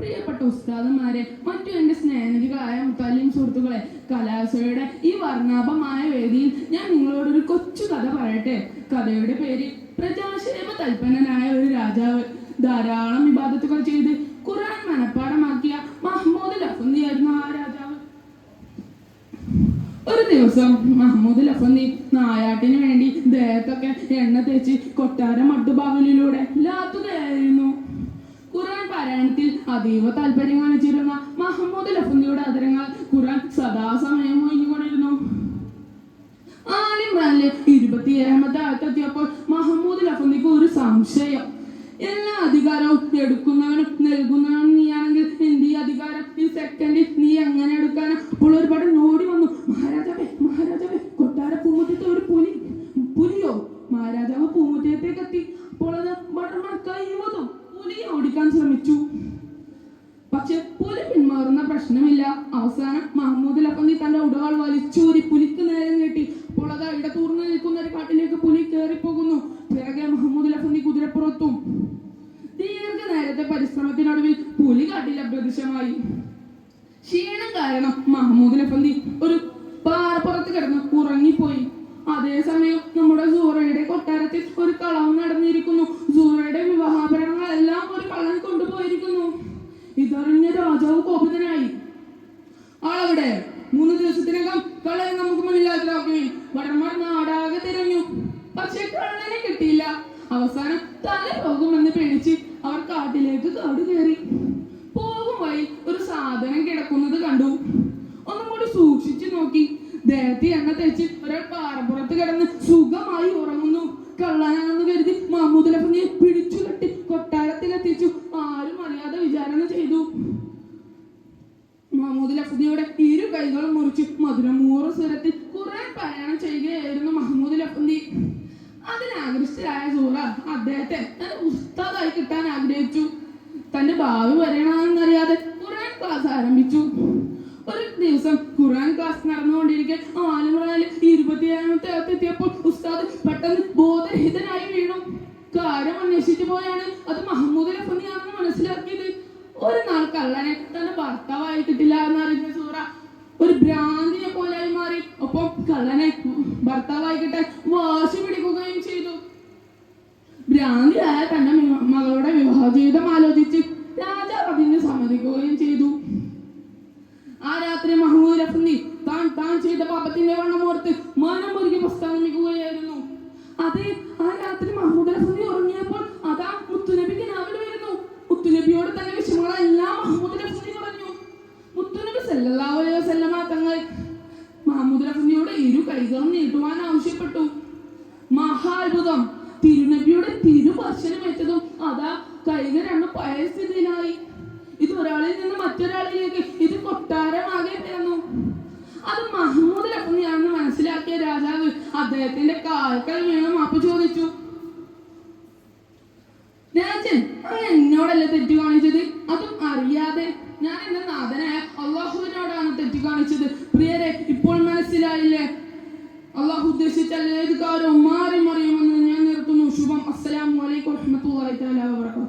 പ്രിയപ്പെട്ട ഉസ്താദുമാരെ, മറ്റു എന്റെ സ്നേഹികളായ മുത്തല്ലിം സുഹൃത്തുക്കളെ, കലാശയുടെ ഈ വർണ്ണാഭമായ വേദിയിൽ ഞാൻ നിങ്ങളോടൊരു കൊച്ചു കഥ പറയട്ടെ. കഥയുടെ പേര് പ്രജാക്ഷേമ തൽപരനായ ഒരു രാജാവ്. ധാരാളം ഇബാദത്തുകൾ ചെയ്ത് ഖുർആൻ മനഃപ്പാഠമാക്കിയ മഹ്മൂദ് ലഫ്ന്ദിയായിരുന്നു ആ രാജാവ്. ഒരു ദിവസം മഹ്മൂദ് ലഫ്ന്ദി നായാട്ടിന് വേണ്ടി ദേഹത്തൊക്കെ എണ്ണ തേച്ച് കൊട്ടാരം മട്ടുബാവിലൂടെ ലാത്തുകയായിരുന്നു. ഖുർആൻ പാരായണത്തിൽ അതീവ താല്പര്യം കാണിച്ചിരുന്ന മഹ്മൂദ് ലഫ്ന്ദിയുടെ അതരങ്ങൾ ഖുർആൻ സദാസമയം ഒഴിഞ്ഞുകൊണ്ടിരുന്നു. ആലിമ്രാനിലെ 27ാമത്തെ ആയത്തെത്തിയപ്പോൾ മഹ്മൂദ് ലഫ്ന്ദിക്ക് ഒരു സംശയം. എല്ലാ അധികാരവും എടുക്കുന്നവനും നൽകുന്നവനും നീയാണെങ്കിൽ എന്റെ ഈ അധികാരം ഈ സെക്കൻഡിൽ നീ എങ്ങനെ എടുക്കാനാ? അപ്പോൾ ഒരുപാട് നോടി വന്നു. മഹാരാജാവേ, മഹാരാജാവേ, കൊട്ടാര പൂമുറ്റത്തെ ഒരു പുലിയോ? മഹാരാജാവ് പൂമുറ്റത്തേക്ക് എത്തി. അപ്പോൾ അത് ഭടന്മാർക്കായി പുലിയെ ഓടിക്കാൻ ശ്രമിച്ചു. പക്ഷെ പുലി പിന്മാറുന്ന പ്രശ്നമില്ല. അവസാനം മഹ്മൂദ് ലഫ്ന്ദി തന്റെ ഉടവാൾ വലിച്ചൂരി പുലിക്ക് നേരെ നീട്ടി. അപ്പോൾ അത് ഇടതൂർന്ന് നിൽക്കുന്ന ഒരു കാട്ടിലേക്ക് പുലി കയറിപ്പോകുന്നു. പിറകെ മഹ്മൂദ് ലഫ്ന്ദി കുതിരപ്പുറത്തും. ദീർഘനേരത്തെ പരിശ്രമത്തിനൊടുവിൽ പുലി കാട്ടിൽ അപ്രത്യക്ഷമായി. ക്ഷീണം കാരണം മഹ്മൂദ് ലഫ്ന്ദി ഒരു പാറപ്പുറത്ത് കിടന്ന് ഉറങ്ങിപ്പോയി. അതേസമയം നമ്മുടെ സൂറയുടെ കൊട്ടാരത്തിൽ ഒരു കളവ് നടന്നിരിക്കുന്നു. സൂറയുടെ വിവാഹാഭരണങ്ങളെല്ലാം ഒരു കള്ളൻ കൊണ്ടുപോയിരിക്കുന്നു. ഇതറിഞ്ഞ രാജാവ് കോപിതനായി. ആളവിടെ 3 ദിവസത്തിനകം കള്ളനെ നമുക്ക് മുന്നിലാക്കുകയും ഭടന്മാർ നാടാകെ തിരഞ്ഞു. പക്ഷെ കള്ളനെ കിട്ടിയില്ല. അവസാനം തല പോകുമെന്ന് പേടിച്ച് അവർ കാട്ടിലേക്ക് കാട് കയറി. പോകും വഴി ഒരു സാധനം കിടക്കുന്നത് കണ്ടു. ഒന്നും കൂടി സൂക്ഷിച്ചു നോക്കി. ദേഹത്ത് എണ്ണ തേച്ച് ഒരാൾ പാറപ്പുറത്ത് കിടന്ന് സുഖമായി ഉറങ്ങുന്നു. കള്ളനാണെന്ന് കരുതി മഹ്മൂദ് ലഫ്ന്ദിയെ പിടിച്ചു കെട്ടി കൊട്ടാരത്തിലെത്തിച്ചു. ആരും അറിയാതെ വിചാരണ ചെയ്തു. മഹ്മൂദ് ലഫ്ന്ദിയുടെ 2 കൈകളും മുറിച്ച് മധുരമൂറ സ്വരത്തിൽ ഖുർആൻ പാരായണം ചെയ്യുകയായിരുന്നു മഹ്മൂദ് ലഫ്ന്ദി. അതിനാകൃഷ്ടരായ സൂറ അദ്ദേഹത്തെ തന്റെ ഉസ്താദായി കിട്ടാൻ ആഗ്രഹിച്ചു. തന്റെ ഭാവി വരണമെന്നറിയാതെ ഖുർആൻ ക്ലാസ് ആരംഭിച്ചു. ഒരു ദിവസം ഖുർആൻ ക്ലാസ് നടന്നുകൊണ്ടിരിക്കെ ആലിമ്രാനിൽ 27ാമത്തെ ആയത്തെത്തിയപ്പോൾ ഉസ്താദ് പെട്ടെന്ന് ബോധരഹിതനായി വീണു. കാര്യം അന്വേഷിച്ചു പോയാണ് അത് മഹ്മൂദ് ലഫ്ന്ദിയാണെന്ന് മനസ്സിലാക്കിയത്. ഒരു നാൾ കള്ളനെ തന്റെ ഭർത്താവായി കിട്ടില്ല എന്നറിഞ്ഞ സൂറ ഒരു ഭ്രാന്തിനെ പോലെയായി മാറി. ഒപ്പം കള്ളനെ ഭർത്താവായി കിട്ടാൻ വാശി പിടിക്കുകയും ചെയ്തു. ഭ്രാന്തിയായ തന്റെ മകളുടെ വിവാഹ ജീവിതം ആലോചിച്ച് രാജാവ് അതിന് സമ്മതിക്കുകയും ചെയ്തു. ആ രാത്രി മഹ്മൂദ് ലഫ്ന്ദി താൻ ചെയ്ത പാപത്തിന്റെ വണ്ണമോർത്ത് മനം മുറുകി പ്രസ്താവിക്കുകയായിരുന്നു. അതെ, ആ രാത്രി മഹ്മൂദ് ലഫ്ന്ദി ഉറങ്ങിയപ്പോൾ അതാ മുത്തുനബിക്ക് നാവിൽ വരുന്നു. മുത്തുനബിയോട് തന്നെ വിഷമങ്ങളെല്ലാം മഹ്മൂദ് ലഫ്ന്ദി പറഞ്ഞു. മുത്തുനബി സല്ലല്ലാഹു അലൈഹി വസല്ലമ തങ്ങൾ മഹ്മൂദ് ലഫ്ന്ദിയോട് 2 കൈകളും നീട്ടുവാൻ ആവശ്യപ്പെട്ടു. മഹാത്ഭുതം! തിരുനബിയുടെ തിരുപർശനമേറ്റതും അതാ കൈകൾ 2 പഴയ സ്ഥിതിയിലായി. ഇത് ഒരാളിൽ നിന്ന് മറ്റൊരാളിലേക്ക്, ഇത് കൊട്ടാരമാകെ പിറന്നു. അത് മഹ്മൂദ് ലഫ്ന്ദിയാണെന്ന് മനസ്സിലാക്കിയ രാജാവ് അദ്ദേഹത്തിന്റെ കാൽക്കൽ വീണ് മാപ്പ് ചോദിച്ചു. രാജൻ, അങ്ങ് എന്നോടല്ലേ തെറ്റു കാണിച്ചത്? അതും അറിയാതെ. ഞാൻ എന്റെ നാഥനായ അള്ളാഹുവിനോടാണ് തെറ്റു കാണിച്ചത്. പ്രിയരെ, ഇപ്പോൾ മനസ്സിലായില്ലേ? അള്ളാഹു ഉദ്ദേശിച്ചാൽ ഏത് കാര്യവും മാറി മറിയുമെന്ന് ഞാൻ നിർത്തുന്നു. ശുഭം. അസ്സലാമു അലൈക്കും വറഹ്മത്തുള്ളാഹി തആല വബറകാതുഹു.